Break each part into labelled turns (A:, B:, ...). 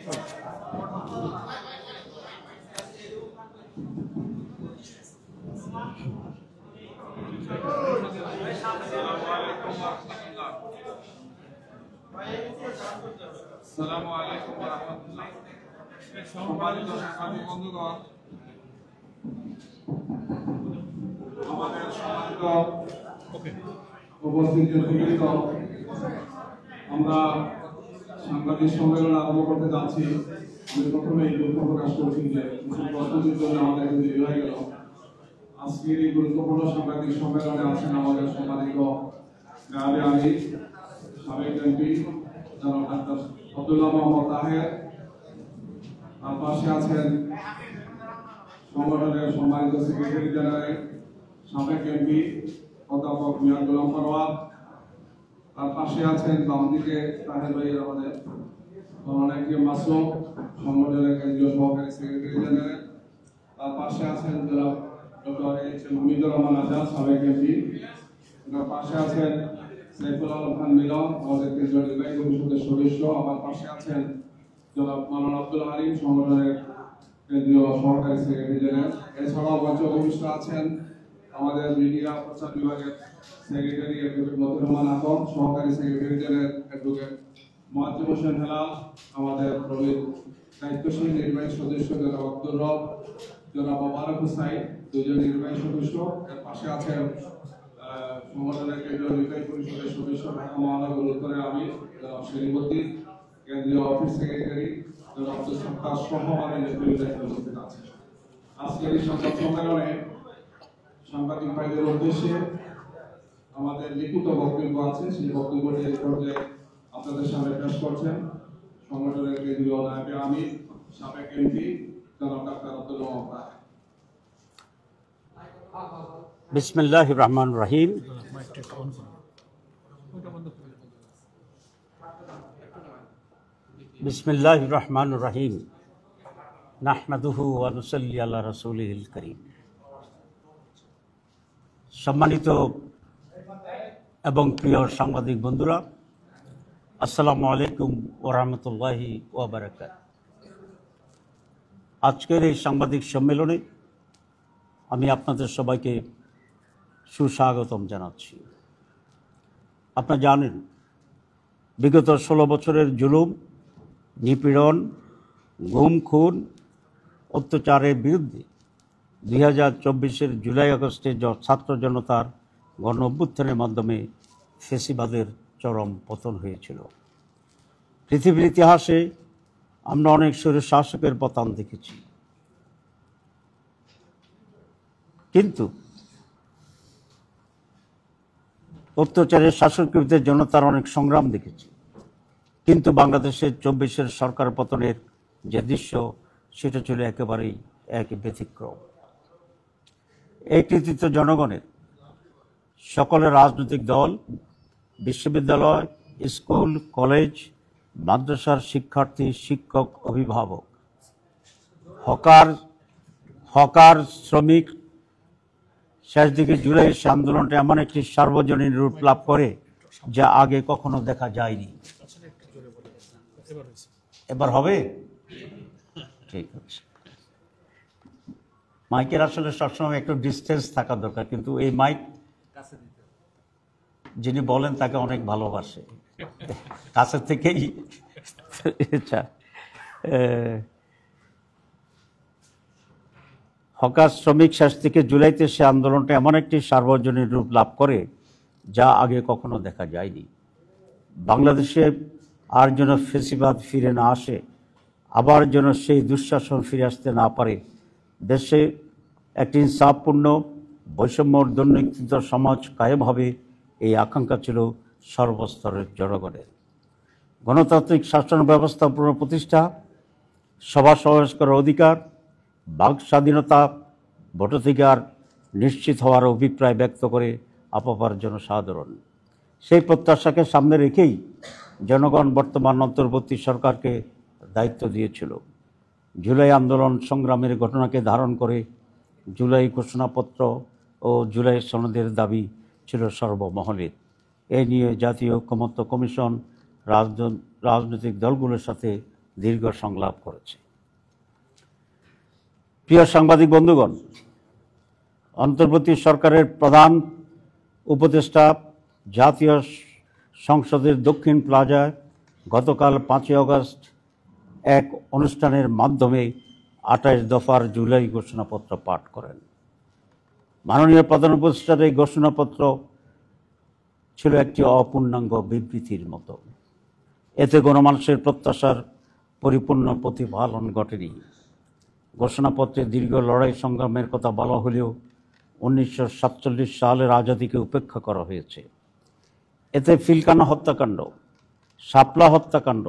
A: আসসালামু আলাইকুম ওয়া রাহমাতুল্লাহ। সম্মানিত সাংবাদিক বন্ধুগণ, আমাদের সম্মানিত উপস্থিত, আমরা সাংবাদিক সম্মেলন আরম্ভ করতে যাচ্ছি। আমি প্রথমে এই দুঃখ প্রকাশ করছি যে প্রস্তুতির জন্য আমাদের দেরি হয়ে গেল। আজকের এই গুরুত্বপূর্ণ সাংবাদিক সম্মেলনে আছেন আমাদের সম্মানিত গাবি আলী, সাবেক এমপি জনাব ডাক্তার আব্দুল্লাহ মোহাম্মদ তাহের। তার পাশে আছেন সংগঠনের সম্মানিত সেক্রেটারি জেনারেল সাবেক এমপি অধ্যাপক মিয়া গোলাম পরওয়ার। তার পাশে আছেন বাম দিকে তাহের ভাইয়ের আমাদের অনেকে মাসুম, সংগঠনের কেন্দ্রীয় সহকারী সেক্রেটারি জেনারেল। তার পাশে আছেন জনাব ডক্টর হামিদুর রহমান আজাদ, সাবেক এমপি। তার পাশে আছেন সাইফুল আলম খান মিলন, আমাদের কেন্দ্রীয় নির্বাহী পরিষদের সদস্য। আমার পাশে আছেন জনাব মাওলানা আব্দুল হালিম, সংগঠনের কেন্দ্রীয় সহকারী সেক্রেটারি জেনারেল। এছাড়াও মঞ্চে উপবিষ্ট আছেন আমাদের মিডিয়া প্রচার বিভাগের সেক্রেটারি অ্যাডভোকেট মতিউর রহমান আহমদ, সহকারী secretary general advocate Muazzem Hossain Helal, আমাদের প্রবীণ দায়িত্বশীল নির্বাহী সদস্য জনাব আব্দুর রব, জনাব মোবারক হুসাইন, দুজন নির্বাহী সদস্য। এর পাশে আছেন সংগঠনের কেন্দ্রীয় নির্বাহী পরিষদের সদস্য ঢাকা মহানগর উত্তরের আমির জনাব শরীফউদ্দিন, কেন্দ্রীয় অফিস সেক্রেটারি জনাব আব্দুল সত্তার সহ আমাদের নেতৃবৃন্দ উপস্থিত আছেন। আজকের এই সংবাদ সম্মেলনে সাংবাদিক ভাইদের উদ্দেশ্যে আমাদের লিখিত বক্তব্য আছে। সেই বক্তব্যটি এই পর্যায়ে আপনাদের সামনে পেশ করছেন সংগঠনের কেন্দ্রীয় নায়েবে আমির, সাবেক এমপি জনাব ডাক্তার আব্দুল্লাহ মোহাম্মদ।
B: বিসমিল্লাহির রহমানির রহিম। বিসমিল্লাহির রহমানির রহিম। নাহমাদুহু ওয়া নুসাল্লি আলা রাসূলিল কারীম। সম্মানিত এবং প্রিয় সাংবাদিক বন্ধুরা, আসসালামু আলাইকুম ওয়া রাহমাতুল্লাহি ওয়া বারাকাতুহু। আজকের এই সাংবাদিক সম্মেলনে আমি আপনাদের সবাইকে সুস্বাগতম জানাচ্ছি। আপনারা জানেন, বিগত 16 বছরের জুলুম, নিপীড়ন, গুম, খুন, অত্যাচারের বিরুদ্ধে 2024-এর জুলাই আগস্টে ছাত্র জনতার গণ অভ্যুত্থানের মাধ্যমে ফ্যাসিবাদের চরম পতন হয়েছিল। পৃথিবীর ইতিহাসে আমরা অনেক স্বৈর শাসকের পতন দেখেছি, কিন্তু অত্যাচারের শাসকদের জন্য তার অনেক সংগ্রাম দেখেছি। কিন্তু বাংলাদেশের 24-এর সরকার পতনের যে দৃশ্য, সেটা ছিল একেবারেই এক ব্যতিক্রম। এই কৃতিত্ব জনগণের। সকলের রাজনৈতিক দল, বিশ্ববিদ্যালয়, স্কুল, কলেজ, মাদ্রাসার শিক্ষার্থী, শিক্ষক, অভিভাবক, হকার, শ্রমিক, শেষ দিকে জুলাই আন্দোলনটা এমন একটি সার্বজনীন রূপ লাভ করে যা আগে কখনো দেখা যায়নি। এবার হবে? ঠিক আছে। মাইকের আসলে সবসময় একটু ডিস্টেন্স থাকা দরকার, কিন্তু এই মাইক যিনি বলেন তাকে অনেক ভালোবাসে, কাছে থেকেই। আচ্ছা, হকার, শ্রমিক, শেষ থেকে জুলাইতে সে আন্দোলনটা এমন একটি সার্বজনীন রূপ লাভ করে যা আগে কখনো দেখা যায়নি। বাংলাদেশে আর যেন ফ্যাসিবাদ ফিরে না আসে, আবার যেন সেই দুঃশাসন ফিরে আসতে না পারে, দেশে একটি ইনসাফপূর্ণ, বৈষম্যর দুর্নীতিত সমাজ কায়েম হবে, এই আকাঙ্ক্ষা ছিল সর্বস্তরের জনগণের। গণতান্ত্রিক শাসন ব্যবস্থা পুনঃপ্রতিষ্ঠা, সভা সমাবেশ করার অধিকার, বাক স্বাধীনতা, ভোটাধিকার নিশ্চিত হওয়ার অভিপ্রায় ব্যক্ত করে আপামর জনসাধারণ। সেই প্রত্যাশাকে সামনে রেখেই জনগণ বর্তমান অন্তর্বর্তী সরকারকে দায়িত্ব দিয়েছিল। জুলাই আন্দোলন সংগ্রামের ঘটনাকে ধারণ করে জুলাই ঘোষণাপত্র ও জুলাই সনদের দাবি ছিল সর্বমহলের। এ নিয়ে জাতীয় ঐকমত্য কমিশন রাজনৈতিক দলগুলোর সাথে দীর্ঘ সংলাপ করেছে। প্রিয় সাংবাদিক বন্ধুগণ, অন্তর্বর্তী সরকারের প্রধান উপদেষ্টা জাতীয় সংসদের দক্ষিণ প্লাজায় গতকাল 5 আগস্ট এক অনুষ্ঠানের মাধ্যমে 28 দফার জুলাই ঘোষণাপত্র পাঠ করেন। মাননীয় প্রধান উপদেষ্টার এই ঘোষণাপত্র ছিল একটি অপূর্ণাঙ্গ বিবৃতির মতো। এতে গণমানুষের প্রত্যাশার পরিপূর্ণ প্রতিফলন ঘটেনি। ঘোষণাপত্রে দীর্ঘ লড়াই সংগ্রামের কথা বলা হলেও 1947 সালের আজাদিকে উপেক্ষা করা হয়েছে। এতে পিলখানা হত্যাকাণ্ড, শাপলা হত্যাকাণ্ড,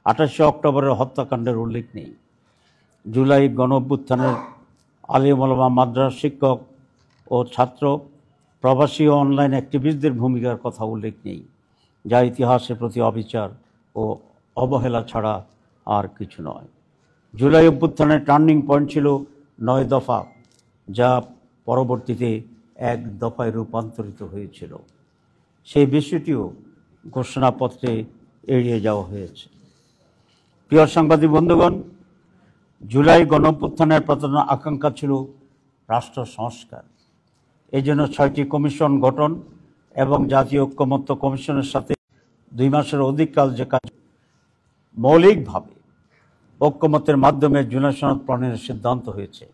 B: 28 অক্টোবরের হত্যাকাণ্ডের উল্লেখ নেই। জুলাই গণঅভ্যুত্থানের আলেম ওলামা, মাদ্রাসা শিক্ষক ও ছাত্র, প্রবাসী ও অনলাইন অ্যাক্টিভিস্টদের ভূমিকার কথা উল্লেখ নেই, যা ইতিহাসের প্রতি অবিচার ও অবহেলা ছাড়া আর কিছু নয়। জুলাই অভ্যুত্থানের টার্নিং পয়েন্ট ছিল 9 দফা, যা পরবর্তীতে 1 দফায় রূপান্তরিত হয়েছিল। সেই বিষয়টিও ঘোষণাপত্রে এড়িয়ে যাওয়া হয়েছে। প্রিয় সাংবাদিক বন্ধুগণ, জুলাই গণঅভ্যুত্থানের প্রধান আকাঙ্ক্ষা ছিল রাষ্ট্র সংস্কার। এই জন্য 6টি কমিশন গঠন এবং জাতীয় ঐক্যমত্য কমিশনের সাথে 2 মাসের অধিক কাল যে কাজ মৌলিকভাবে ঐক্যমত্যের মাধ্যমে জুলাই সনদ প্রণয়নের সিদ্ধান্ত হয়েছে।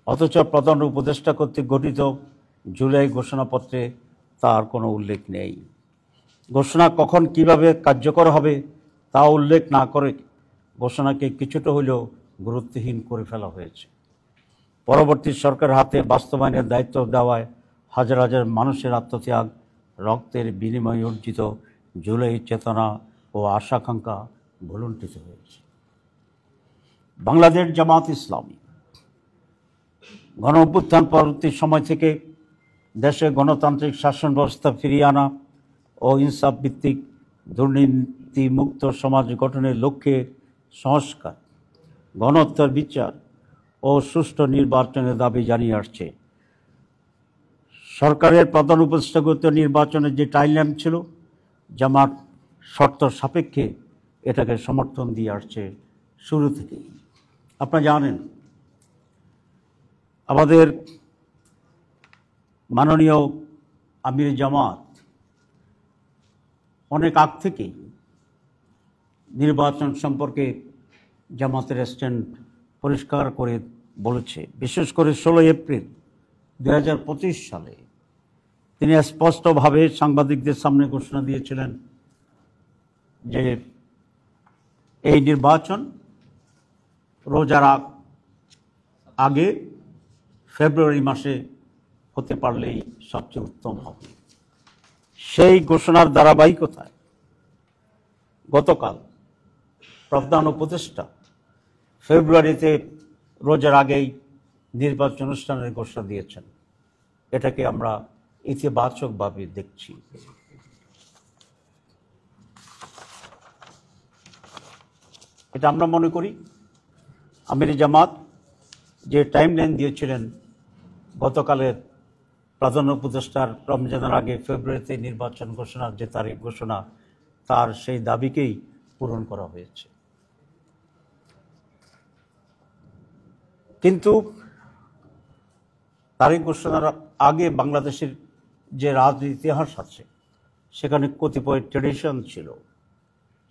B: অথচ প্রধান উপদেষ্টা কর্তৃক গঠিত জুলাই ঘোষণাপত্রে তার কোনো উল্লেখ নেই। ঘোষণা কখন কিভাবে কার্যকর হবে তা উল্লেখ না করে ঘোষণাকে কিছুটা হলেও গুরুত্বহীন করে ফেলা হয়েছে। পরবর্তী সরকারের হাতে বাস্তবায়নের দায়িত্ব দেওয়ায় হাজার হাজার মানুষের আত্মত্যাগ, রক্তের বিনিময়ে অর্জিত জুলাই চেতনা ও আশাকাঙ্ক্ষা ভুলুণ্ঠিত হয়েছে। বাংলাদেশ জামাত ইসলামী গণঅভ্যুত্থান পরবর্তী সময় থেকে দেশে গণতান্ত্রিক শাসন ব্যবস্থা ফিরিয়ে আনা ও ইনসাফ ভিত্তিক দুর্নীতিমুক্ত সমাজ গঠনের লক্ষ্যে সংস্কার, গণহত্যার বিচার ও সুষ্ঠু নির্বাচনের দাবি জানিয়ে আসছে। সরকারের প্রধান উপদেষ্টাগত নির্বাচনের যে টাইমলাইন ছিল, জামাত শর্ত সাপেক্ষে এটাকে সমর্থন দিয়ে আসছে শুরু থেকেই। আপনারা জানেন, আমাদের মাননীয় আমির জামাত অনেক আগ থেকেই নির্বাচন সম্পর্কে জামাতের স্ট্যান্ড পরিষ্কার করে বলেছে। বিশেষ করে 16 এপ্রিল 2025 সালে তিনি স্পষ্টভাবে সাংবাদিকদের সামনে ঘোষণা দিয়েছিলেন যে এই নির্বাচন রোজার আগে ফেব্রুয়ারি মাসে হতে পারলেই সবচেয়ে উত্তম হবে। সেই ঘোষণার ধারাবাহিকতায় গতকাল প্রধান উপদেষ্টা ফেব্রুয়ারিতে রোজার আগেই নির্বাচন অনুষ্ঠানের ঘোষণা দিয়েছেন। এটাকে আমরা ইতিবাচকভাবে দেখছি। এটা আমরা মনে করি আমির জামাত যে টাইমলাইন দিয়েছিলেন গতকালের প্রধান উপদেষ্টার রমজানের আগে ফেব্রুয়ারিতে নির্বাচন ঘোষণার যে তারিখ ঘোষণা, তার সেই দাবিকেই পূরণ করা হয়েছে। কিন্তু তারিখ ঘোষণার আগে বাংলাদেশের যে রাজনীতি ইতিহাস আছে, সেখানে কতিপয় ট্রেডিশন ছিল।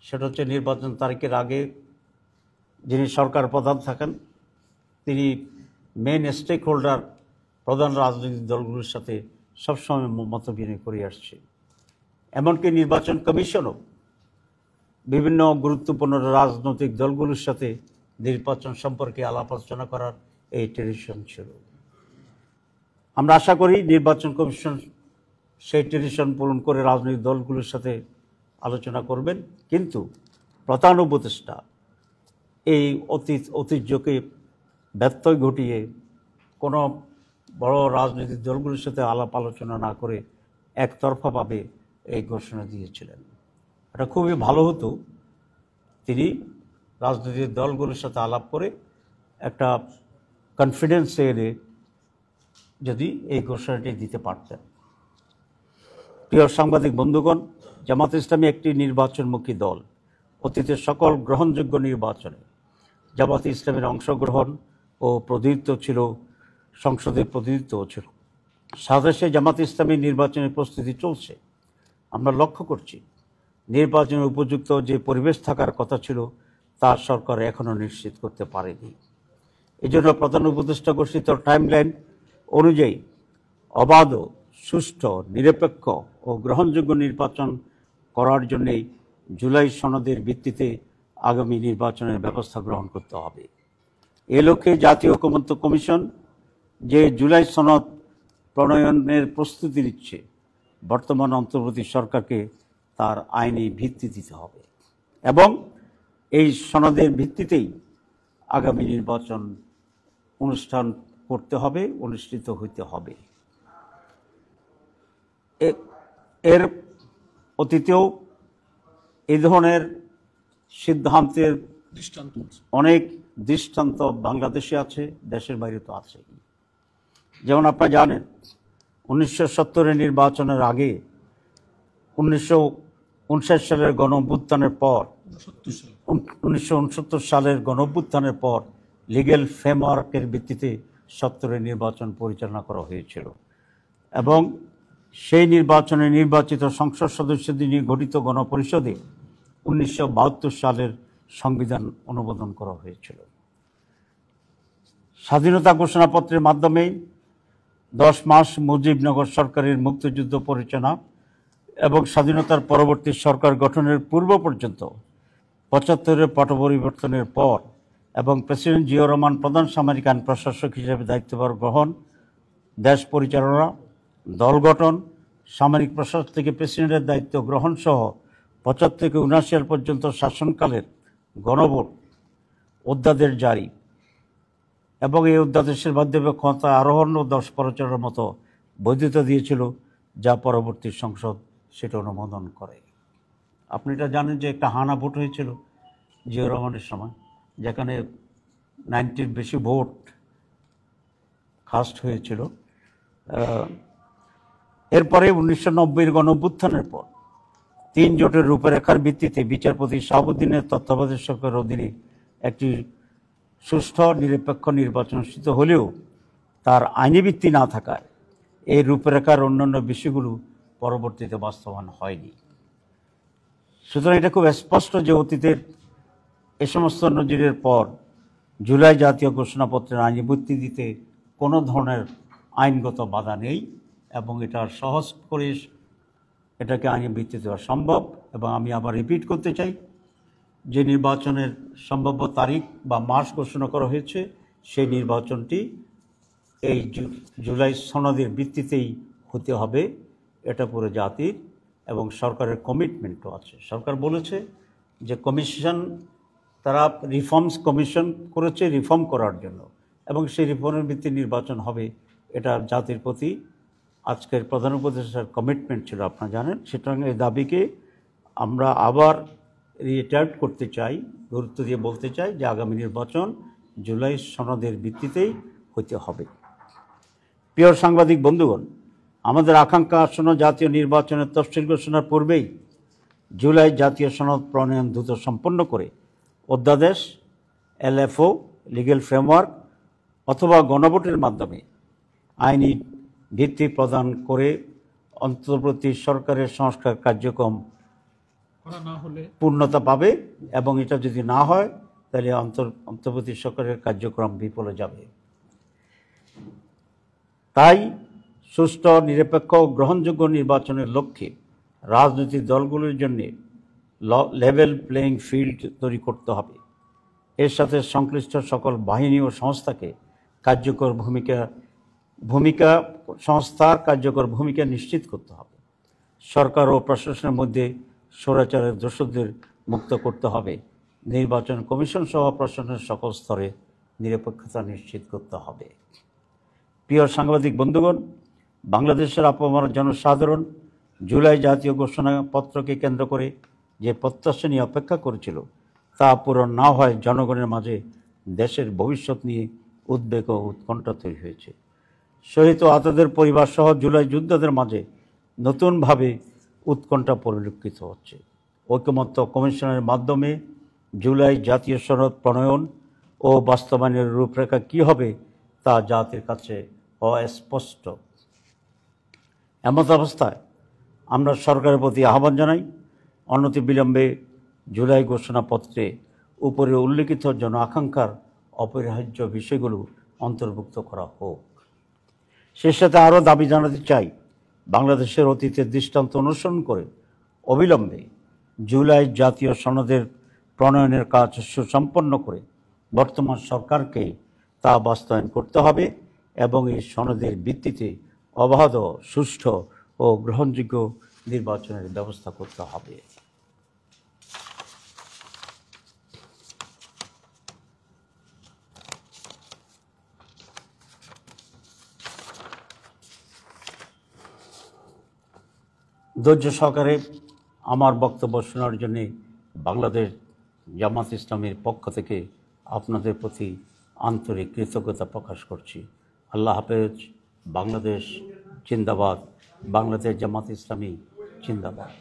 B: সেটা হচ্ছে নির্বাচন তারিখের আগে যিনি সরকার প্রধান থাকেন তিনি মেইন স্টেক হোল্ডার প্রধান রাজনৈতিক দলগুলোর সাথে সবসময় মত বিনিময় করে আসছে। এমনকি নির্বাচন কমিশনও বিভিন্ন গুরুত্বপূর্ণ রাজনৈতিক দলগুলোর সাথে নির্বাচন সম্পর্কে আলাপ আলোচনা করার এই ট্রেডিশন ছিল। আমরা আশা করি নির্বাচন কমিশন সেই ট্রেডিশন পূরণ করে রাজনৈতিক দলগুলোর সাথে আলোচনা করবেন। কিন্তু প্রধান উপদেষ্টা এই ঐতিহ্যকে ব্যত্যয় ঘটিয়ে কোনো বড় রাজনৈতিক দলগুলোর সাথে আলাপ আলোচনা না করে একতরফাভাবে এই ঘোষণা দিয়েছিলেন। এটা খুবই ভালো হতো তিনি রাজনৈতিক দলগুলোর সাথে আলাপ করে একটা কনফিডেন্স এনে যদি এই ঘোষণাটি দিতে পারতেন। প্রিয় সাংবাদিক বন্ধুগণ, জামাত ইসলামী একটি নির্বাচনমুখী দল অতীতের সকল গ্রহণযোগ্য নির্বাচনে জামাতে ইসলামের অংশগ্রহণ ও প্রতিনিধিত্ব ছিল, সংসদে প্রতিনিধিত্ব ছিল। সাথে জামাতে ইসলামী নির্বাচনের প্রস্তুতি চলছে। আমরা লক্ষ্য করছি নির্বাচনের উপযুক্ত যে পরিবেশ থাকার কথা ছিল তা সরকার এখনও নিশ্চিত করতে পারেনি। এজন্য প্রধান উপদেষ্টা ঘোষিত টাইমলাইন অনুযায়ী অবাধ, সুষ্ঠু, নিরপেক্ষ ও গ্রহণযোগ্য নির্বাচন করার জন্যই জুলাই সনদের ভিত্তিতে আগামী নির্বাচনের ব্যবস্থা গ্রহণ করতে হবে। এ লক্ষ্যে জাতীয় ঐকমত্য কমিশন যে জুলাই সনদ প্রণয়নের প্রস্তুতি নিচ্ছে, বর্তমান অন্তর্বর্তী সরকারকে তার আইনি ভিত্তি দিতে হবে এবং এই সনদের ভিত্তিতেই আগামী নির্বাচন অনুষ্ঠান করতে হবে, অনুষ্ঠিত হইতে হবে। এর অতীতেও এই ধরনের সিদ্ধান্তের অনেক দৃষ্টান্ত বাংলাদেশে আছে, দেশের বাইরে তো আছে। যেমন আপনারা জানেন 1970 নির্বাচনের আগে 1959 সালের গণঅভ্যুত্থানের পর 1969 সালের গণঅভ্যুত্থানের পর লিগ্যাল ফ্রেমওয়ার্কের ভিত্তিতে 70 নির্বাচন পরিচালনা করা হয়েছিল এবং সেই নির্বাচনে নির্বাচিত সংসদ সদস্যদের নিয়ে গঠিত গণপরিষদে 1972 সালের সংবিধান অনুমোদন করা হয়েছিল। স্বাধীনতা ঘোষণাপত্রের মাধ্যমে 10 মাস মুজিবনগর সরকারের মুক্তিযুদ্ধ পরিচালনা এবং স্বাধীনতার পরবর্তী সরকার গঠনের পূর্ব পর্যন্ত 75-এর পট পরিবর্তনের পর এবং প্রেসিডেন্ট জিয়াউর রহমান প্রধান সামরিক আইন প্রশাসক হিসেবে দায়িত্বভার গ্রহণ, দেশ পরিচালনা, দল গঠন, সামরিক প্রশাসক থেকে প্রেসিডেন্টের দায়িত্ব গ্রহণ সহ 75 থেকে 79 সাল পর্যন্ত শাসনকালের গণভোট, অধ্যাদেশ জারি এবং এই অধ্যাদেশের মাধ্যমে ক্ষমতা আরোহণ ও দশ পরিচালনার মতো বৈধতা দিয়েছিল, যা পরবর্তী সংসদ সেটা অনুমোদন করে। আপনি এটা জানেন যে একটা হানা ভোট হয়েছিল জিয়াউর রহমানের সময়, যেখানে 90-র বেশি ভোট কাস্ট হয়েছিল। এরপরে 1990-এর গণঅভ্যুত্থানের পর 3 জোটের রূপরেখার ভিত্তিতে বিচারপতি শাহাবুদ্দিনের তত্ত্বাবধায়ক সরকারের অধীনে একটি সুষ্ঠু নিরপেক্ষ নির্বাচন অনুষ্ঠিত হলেও তার আইনি ভিত্তি না থাকায় এই রূপরেখার অন্যান্য বিষয়গুলো পরবর্তীতে বাস্তবায়ন হয়নি। সুতরাং এটা খুব স্পষ্ট যে অতীতের এ সমস্ত নজিরের পর জুলাই জাতীয় ঘোষণাপত্রের আইনি ভিত্তি দিতে কোনো ধরনের আইনগত বাধা নেই এবং এটা সহজ করে এটাকে আইনি ভিত্তি দেওয়া সম্ভব। এবং আমি আবার রিপিট করতে চাই যে নির্বাচনের সম্ভাব্য তারিখ বা মাস ঘোষণা করা হয়েছে, সেই নির্বাচনটি এই জুলাই সনদের ভিত্তিতেই হতে হবে। এটা পুরো জাতির এবং সরকারের কমিটমেন্টও আছে। সরকার বলেছে যে কমিশন, তারা রিফর্মস কমিশন করেছে রিফর্ম করার জন্য এবং সেই রিফর্মের ভিত্তিতে নির্বাচন হবে। এটা জাতির প্রতি আজকের প্রধান উপদেষ্টার কমিটমেন্ট ছিল, আপনারা জানেন। সুতরাং এই দাবিকে আমরা আবার রিটার্ট করতে চাই, গুরুত্ব দিয়ে বলতে চাই যে আগামী নির্বাচন জুলাই সনদের ভিত্তিতেই হতে হবে। প্রিয় সাংবাদিক বন্ধুগণ, আমাদের আকাঙ্ক্ষা আসন্ন জাতীয় নির্বাচনের তফসিল ঘোষণার পূর্বেই জুলাই জাতীয় সনদ প্রণয়ন দ্রুত সম্পন্ন করে অধ্যাদেশ, এলএফও, লিগ্যাল ফ্রেমওয়ার্ক অথবা গণভোটের মাধ্যমে আইনি ভিত্তি প্রদান করে অন্তর্বর্তী সরকারের সংস্কার কার্যক্রম পূর্ণতা পাবে এবং এটা যদি না হয় তাহলে অন্তর্বর্তী সরকারের কার্যক্রম বিফলে যাবে। তাই সুষ্ঠু, নিরপেক্ষ ও গ্রহণযোগ্য নির্বাচনের লক্ষ্যে রাজনৈতিক দলগুলোর জন্য লেভেল প্লেয়িং ফিল্ড তৈরি করতে হবে। এর সাথে সংশ্লিষ্ট সকল বাহিনী ও সংস্থাকে কার্যকর ভূমিকা নিশ্চিত করতে হবে। সরকার ও প্রশাসনের মধ্যে স্বৈরাচারের দোষদের মুক্ত করতে হবে। নির্বাচন কমিশন সহ প্রশাসনের সকল স্তরে নিরপেক্ষতা নিশ্চিত করতে হবে। প্রিয় সাংবাদিক বন্ধুগণ, বাংলাদেশের আপামর জনসাধারণ জুলাই জাতীয় ঘোষণাপত্রকে কেন্দ্র করে যে প্রত্যাশা নিয়ে অপেক্ষা করেছিল তা পূরণ না হয় জনগণের মাঝে দেশের ভবিষ্যৎ নিয়ে উদ্বেগ ও উৎকণ্ঠা তৈরি হয়েছে। শহীদ ও আহতদের পরিবার সহ জুলাই যোদ্ধাদের মাঝে নতুনভাবে উৎকণ্ঠা পরিলক্ষিত হচ্ছে। ঐকমত্য কমিশনের মাধ্যমে জুলাই জাতীয় সনদ প্রণয়ন ও বাস্তবায়নের রূপরেখা কী হবে তা জাতির কাছে অস্পষ্ট। এমত অবস্থায় আমরা সরকারের প্রতি আহ্বান জানাই, অনতিবিলম্বে জুলাই ঘোষণাপত্রে উপরে উল্লিখিত জন আকাঙ্ক্ষার অপরিহার্য বিষয়গুলো অন্তর্ভুক্ত করা হোক। সে সাথে আরও দাবি জানাতে চাই, বাংলাদেশের অতীতের দৃষ্টান্ত অনুসরণ করে অবিলম্বে জুলাই জাতীয় সনদের প্রণয়নের কাজ সুসম্পন্ন করে বর্তমান সরকারকে তা বাস্তবায়ন করতে হবে এবং এই সনদের ভিত্তিতে অবাধ, সুষ্ঠু ও গ্রহণযোগ্য নির্বাচনের ব্যবস্থা করতে হবে। ধৈর্য সহকারে আমার বক্তব্য শোনার জন্য বাংলাদেশ জামাত ইসলামীর পক্ষ থেকে আপনাদের প্রতি আন্তরিক কৃতজ্ঞতা প্রকাশ করছি। আল্লাহ হাফেজ। বাংলাদেশ জিন্দাবাদ। বাংলাদেশ জামাত ইসলামী জিন্দাবাদ।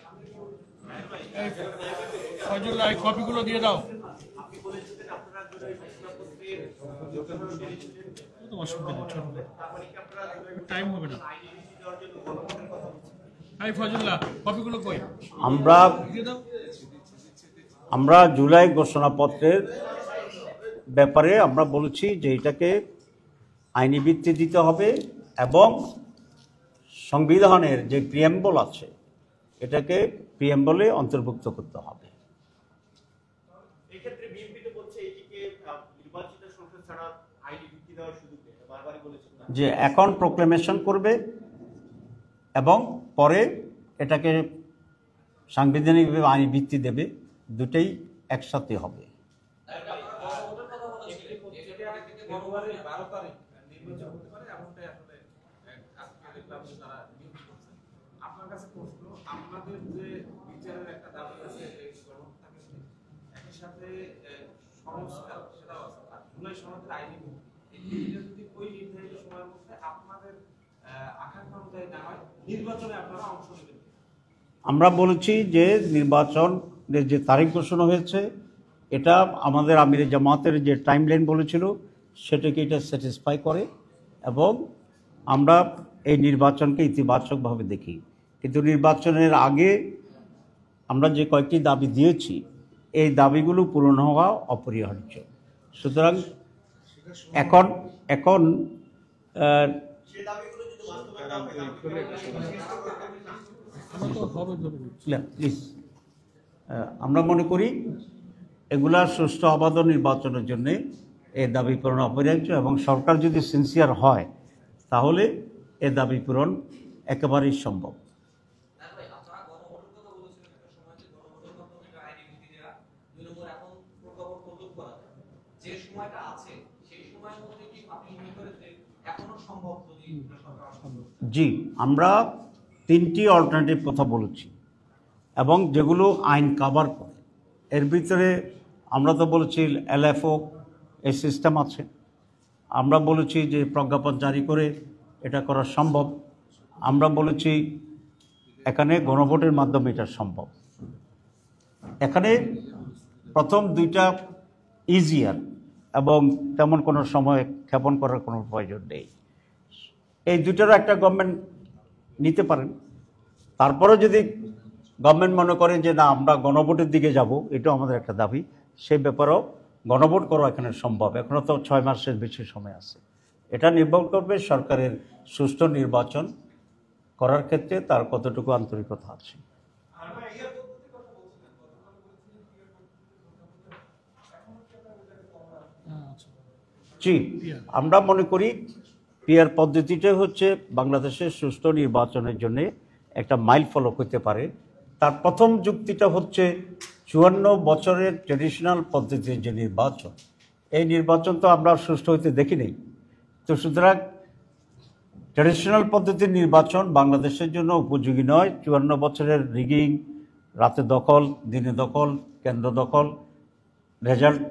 C: কপিগুলো দিয়ে দাও। টাইম হবে না।
B: আমরা জুলাই ঘোষণাপত্রের ব্যাপারে আমরা বলেছি যে এটাকে আইনি ভিত্তি দিতে হবে এবং সংবিধানের যে প্রিএম্বল আছে এটাকে প্রিএম্বলে অন্তর্ভুক্ত করতে হবে। যে এখন প্রোক্লেমেশন করবে এবং পরে এটাকে সাংবিধানিকভাবে আইনি ভিত্তি দেবে, দুটেই একসাথে হবে। আমরা বলেছি যে নির্বাচনের যে তারিখ ঘোষণা হয়েছে এটা আমাদের আমিরে জামাতের যে টাইমলাইন বলেছিল সেটাকে এটা স্যাটিসফাই করে এবং আমরা এই নির্বাচনকে ইতিবাচকভাবে দেখি। কিন্তু নির্বাচনের আগে আমরা যে কয়েকটি দাবি দিয়েছি এই দাবিগুলো পূরণ হওয়া অপরিহার্য। সুতরাং এখন প্লিজ আমরা মনে করি এগুলা সুষ্ঠু অবাধ নির্বাচনের জন্য এই দাবি পূরণ অপরিহার্য এবং সরকার যদি সিনসিয়ার হয় তাহলে এ দাবি পূরণ একেবারেই সম্ভব। জি, আমরা 3টি অল্টারনেটিভ কথা বলেছি এবং যেগুলো আইন কভার করে। এর ভিতরে আমরা তো বলেছি LFO এই সিস্টেম আছে, আমরা বলেছি যে প্রজ্ঞাপন জারি করে এটা করা সম্ভব, আমরা বলেছি এখানে গণভোটের মাধ্যমে এটা সম্ভব। এখানে প্রথম দুইটা ইজিয়ার এবং তেমন কোনো সময় ক্ষেপণ করার কোনো প্রয়োজন নেই। এই দুটারও একটা গভর্নমেন্ট নিতে পারেন। তারপরে যদি গভর্নমেন্ট মনে করেন যে না আমরা গণভোটের দিকে যাব, এটাও আমাদের একটা দাবি, সেই ব্যাপারেও গণভোট করা এখানে সম্ভব। এখনও তো 6 মাসের বেশি সময় আছে। এটা নির্ভর করবে সরকারের সুষ্ঠু নির্বাচন করার ক্ষেত্রে তার কতটুকু আন্তরিকতা আছে। জি, আমরা মনে করি পিআর পদ্ধতিটাই হচ্ছে বাংলাদেশের সুষ্ঠু নির্বাচনের জন্য একটা মাইল ফলক হতে পারে। তার প্রথম যুক্তিটা হচ্ছে 54 বছরের ট্র্যাডিশনাল পদ্ধতির যে নির্বাচন, এই নির্বাচন তো আমরা সুষ্ঠু হইতে দেখি নেই। তো সুতরাং ট্র্যাডিশনাল পদ্ধতির নির্বাচন বাংলাদেশের জন্য উপযোগী নয়। 54 বছরের রিগিং, রাতে দখল, দিনে দখল, কেন্দ্র দখল, রেজাল্ট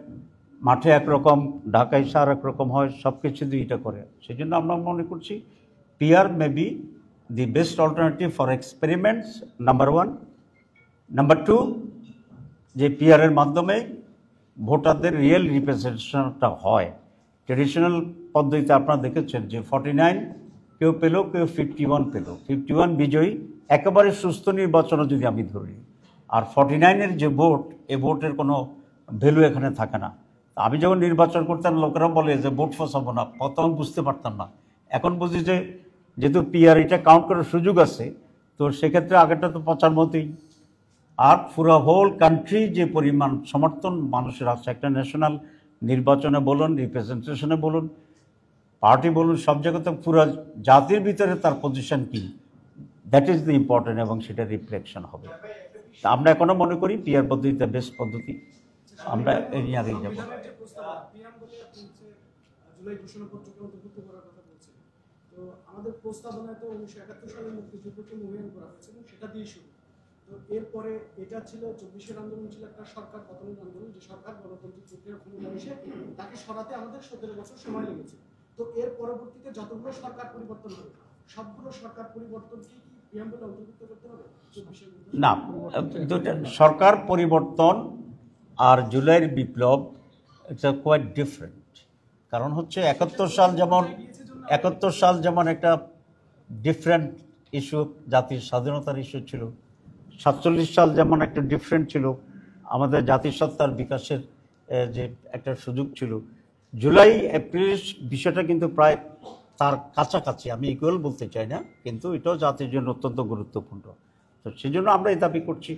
B: মাঠে একরকম, ঢাকায় আর একরকম হয়, সব কিছু দুইটা করে। সেই জন্য আমরা মনে করছি PR may be the best alternative for experiments, number 1। Number 2, যে পিআরের মাধ্যমে ভোটারদের রিয়েল রিপ্রেজেন্টেশনটা হয়। ট্রেডিশনাল পদ্ধতিতে আপনারা দেখেছেন যে 49 কেউ পেল, কেউ 51 পেল। 51 বিজয়ী, একেবারে সুস্থ নির্বাচনও যদি আমি ধরি। আর 49-এর যে ভোট, এই ভোটের কোনো ভ্যালু এখানে থাকে না। আমি যখন নির্বাচন করতাম, লোকেরা বলে যে ভোট ফসাবো না, প্রথম বুঝতে পারতাম না। এখন বুঝি যে যেহেতু পিআর এটা কাউন্ট করার সুযোগ আছে, তো সেক্ষেত্রে আগেরটা তো পচার মতোই। আর পুরো হোল কান্ট্রি যে পরিমাণ সমর্থন মানুষের আছে একটা ন্যাশনাল নির্বাচনে বলুন, রিপ্রেজেন্টেশনে বলুন, পার্টি বলুন, সব জায়গাতে পুরো জাতির ভিতরে তার পজিশন কি, দ্যাট ইজ দ্য ইম্পর্টেন্ট, এবং সেটা রিফ্লেকশন হবে। তা আমরা এখনও মনে করি পিআর পদ্ধতিটা বেস্ট পদ্ধতি, আমরা এই নিয়ে আগেই যাবো।
D: জুলাই ঘোষণাপত্রকে অন্তর্ভুক্ত করার কথা বলছে, তো আমাদের প্রস্তাবনায় তো 1971 সালে মুক্তিযুদ্ধকে মূল্যায়ন করা হয়েছে এবং সেটা দিয়ে শুরু। তো এরপরে এটা ছিল 24-এর আন্দোলন, ছিল একটা সরকার পতনের আন্দোলন, যে সরকার গণতান্ত্রিক প্রক্রিয়ার ক্ষমতায় এসে তাকে সরাতে আমাদের 17 বছর সময় লেগেছে। তো এর পরবর্তীতে যতগুলো সরকার পরিবর্তন হবে, সবগুলো সরকার পরিবর্তনকে কি প্রিয়াম্বলে অন্তর্ভুক্ত করতে হবে?
B: না, দুটা সরকার পরিবর্তন আর জুলাইয়ের বিপ্লব, ইটস কোয়াইট ডিফারেন্ট। কারণ হচ্ছে 71 সাল যেমন একটা ডিফারেন্ট ইস্যু, জাতির স্বাধীনতার ইস্যু ছিল। 47 সাল যেমন একটা ডিফারেন্ট ছিল, আমাদের জাতিসত্তার বিকাশের যে একটা সুযোগ ছিল। জুলাই এপ্রিল বিষয়টা কিন্তু প্রায় তার কাছাকাছি, আমি ইকুয়াল বলতে চাই না, কিন্তু এটাও জাতির জন্য অত্যন্ত গুরুত্বপূর্ণ। তো সেই জন্য আমরা এই দাবি করছি।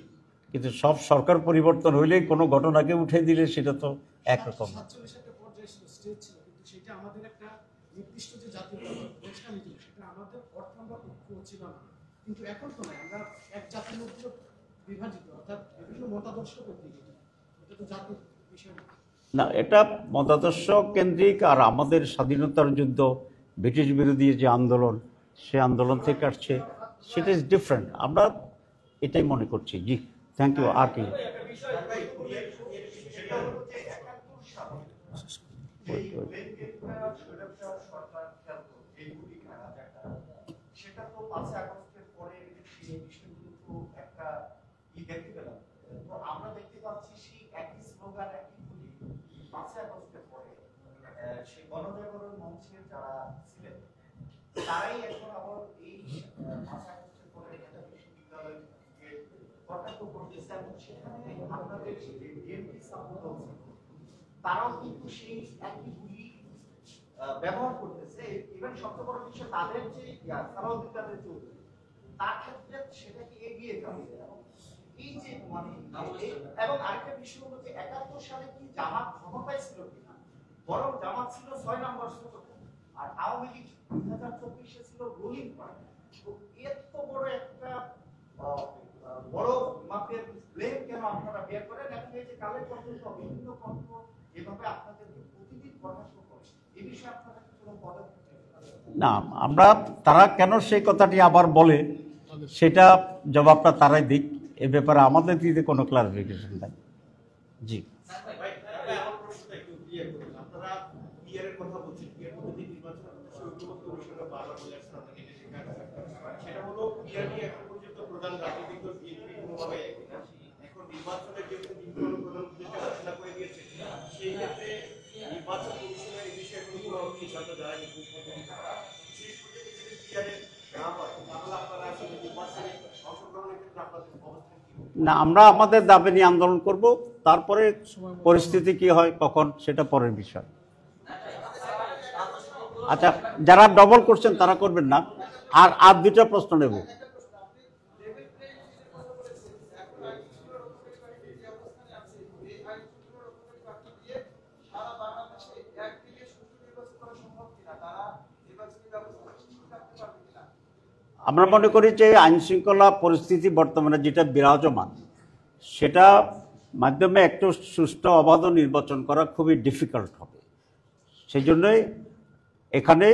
B: কিন্তু সব সরকার পরিবর্তন হইলেই কোনো ঘটনাকে উঠে দিলে সেটা তো একরকম না।
D: সেটা আমাদের একটা নির্দিষ্ট যে জাতীয় ব্যবস্থা নিতে, সেটা আমাদের অর্থ আমরা ঐক্য ছিল না, কিন্তু এখন তো নয়, আমরা এক জাতির মধ্যে বিভাজিত, অর্থাৎ বিভিন্ন মতাদর্শ করতে গিয়ে এটা তো জাতির বিষয়
B: না, এটা মতাদর্শ কেন্দ্রিক। আর আমাদের স্বাধীনতার যুদ্ধ, ব্রিটিশ বিরোধী যে আন্দোলন, সে আন্দোলন থেকে আসছে, সেটা ইজ ডিফারেন্ট, আমরা এটাই মনে করছি। জি, থ্যাংক ইউ। আর কি
E: সেটা তো 5 আগস্টের পরে সেই বিষয়গুলো একটা দেখতে পেলাম। তো আমরা দেখতে পাচ্ছি সেই একই স্লোগান, একই গুলি 5 আগস্টের পরে সেই গণজাগরণ মঞ্চের যারা ছিলেন তারাই এখন আবার এই 5 আগস্টের পরে একটা বিশ্ববিদ্যালয়কে কটাক্ষ করতেছে, এবং সেখানে আপনাদের যে বিএনপি সাপোর্ট আছে তারাও কিন্তু সেই একই গুলি ব্যবহার করতেছে। ইভেন সবচেয়ে বড় বিষয়, তাদের যে সালাউদ্দিন কাদের চৌধুরী, তার ক্ষেত্রে সেটাকে এগিয়ে যাবে। এবং এই যে মানে এবং আরেকটা বিষয় হলো যে 71 সালে কি জামাত ক্ষমতায় ছিল কিনা, বরং জামাত ছিল 6 নম্বর স্তরে, আর আওয়ামী লীগ 2024-এ ছিল রুলিং পার্টি। তো এত বড় একটা বড় মাপের ব্লেম কেন আপনারা বের করেন? এবং এই যে কালের পর্যন্ত বিভিন্ন পক্ষ এভাবে আপনাদেরকে প্রতিদিন কটাক্ষ করে, এই বিষয়ে আপনারা কোনো পদক্ষেপ?
B: না, আমরা তারা কেন সেই কথাটি আবার বলে সেটা জবাবটা তারাই দিক, এ ব্যাপারে আমাদের দিতে কোনো ক্লারিফিকেশন নাই। জি, না, আমরা আমাদের দাবি নিয়ে আন্দোলন করব, তারপরে পরিস্থিতি কি হয় কখন সেটা পরের বিষয়। আচ্ছা, যারা ডবল করছেন তারা করবেন না। আর দুটা প্রশ্ন নেব। আমরা মনে করি যে আইন শৃঙ্খলা পরিস্থিতি বর্তমানে যেটা বিরাজমান, সেটা মাধ্যমে একটু সুষ্ঠু অবাধ নির্বাচন করা খুবই ডিফিকাল্ট হবে। সেই জন্যই এখানে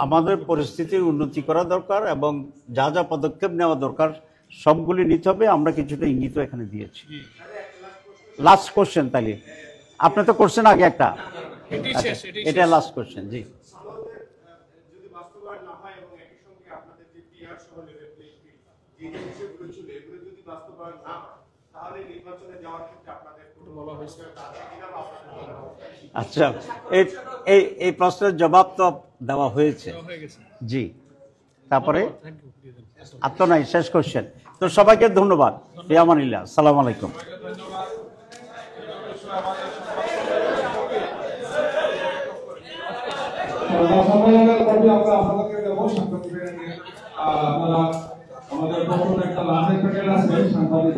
B: আমাদের পরিস্থিতির উন্নতি করা দরকার, এবং যা যা পদক্ষেপ নেওয়া দরকার সবগুলি নিতে হবে। আমরা কিছুটা ইঙ্গিত এখানে দিয়েছি। লাস্ট কোশ্চেন, তাহলে আপনি তো করছেন আগে একটা, এটা লাস্ট কোশ্চেন। জি,
E: তাহলে নির্বাচনে যাওয়ার ক্ষেত্রে আপনাদের কোনো
C: বলা হয়েছে।
B: আচ্ছা, এই এই প্রশ্নের জবাব তো দেওয়া হয়েছে।
C: হয়ে গেছে।
B: জি, তারপরে
C: থ্যাংক ইউ দিয়ে দেন।
B: আর তো নাই, শেষ কোশ্চেন। তো সবাইকে ধন্যবাদ। ফিয়ামানিল্লাহ, আসসালামু আলাইকুম।
A: সম্মেলনের কপি আমরা আপনাদেরকে দেবো সাংবাদিকদের নিয়ে। আপনারা আমাদের পক্ষ থেকে একটা লাঠি প্যাকেট আছে সাংবাদিক